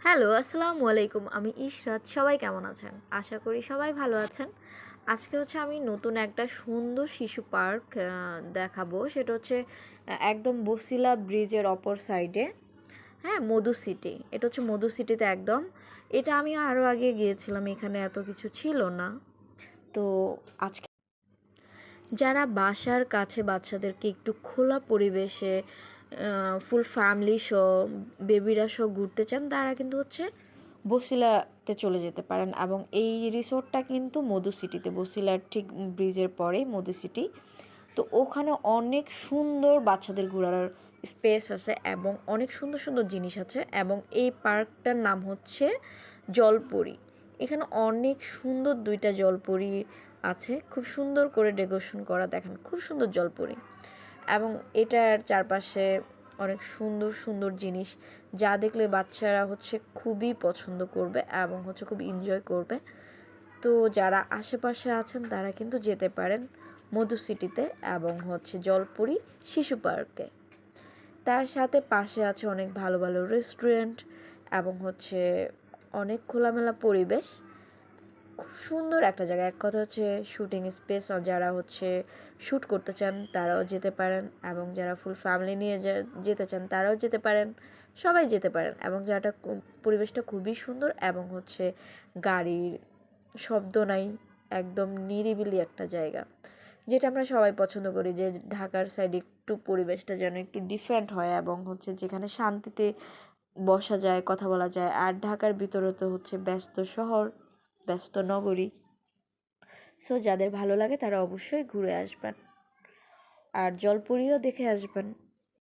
Hello, আসসালামু আলাইকুম। আমি ইশরাত। সবাই কেমন আছেন? আশা করি সবাই ভালো আছেন। আজকে আমি নতুন একটা সুন্দর শিশু পার্ক দেখাবো। সেটা একদম বছিলা ব্রিজের অপর সাইডে, হ্যাঁ, মধু সিটি। এটা মধু সিটিতে একদম। এটা আমি আরও আগে গিয়েছিলাম, এখানে এত কিছু ছিল না। তো আজকে যারা বাসার কাছে বাচ্চাদেরকে একটু খোলা পরিবেশে ফুল ফ্যামিলি সহ বেবিরা সহ ঘুরতে চান, তারা কিন্তু বসিলাতে চলে যেতে পারেন। এবং এই রিসোর্টটা কিন্তু মধু সিটিতে, বসিলার ঠিক ব্রিজের পরেই মধু সিটি। তো ওখানে অনেক সুন্দর বাচ্চাদের ঘোরার স্পেস আছে এবং অনেক সুন্দর সুন্দর জিনিস আছে। এবং এই পার্কটার নাম হচ্ছে জলপরি। এখানে অনেক সুন্দর দুইটা জলপরি আছে, খুব সুন্দর করে ডেকোরেশন করা, দেখেন খুব সুন্দর জলপরি। এবং এটার চারপাশে অনেক সুন্দর সুন্দর জিনিস, যা দেখলে বাচ্চারা খুবই পছন্দ করবে এবং খুব এনজয় করবে। তো যারা আশেপাশে আছেন তারা কিন্তু যেতে পারেন মধু সিটিতে এবং জলপরি শিশু পার্কে। তার সাথে পাশে আছে অনেক ভালো ভালো রেস্টুরেন্ট এবং অনেক খোলামেলা পরিবেশ। খুব সুন্দর একটা জায়গা। এক কথা শুটিং স্পেস। যারা শ্যুট করতে চান তারাও যেতে পারেন এবং যারা ফুল ফ্যামিলি নিয়ে যেতে চান তারাও যেতে পারেন। সবাই যেতে পারেন। এবং জায়গাটা পরিবেশটা খুবই সুন্দর এবং গাড়ির শব্দ নাই, একদম নিরিবিলি একটা জায়গা, যেটা আমরা সবাই পছন্দ করি, যে ঢাকার সাইডে একটু পরিবেশটা যেন একটু ডিফারেন্ট হয় এবং যেখানে শান্তিতে বসা যায়, কথা বলা যায়। আর ঢাকার ভিতরে তো ব্যস্ত শহর, ব্যস্ত নগরী। সো যাদের ভালো লাগে তারা অবশ্যই ঘুরে আসবেন আর জলপরিও দেখে আসবেন।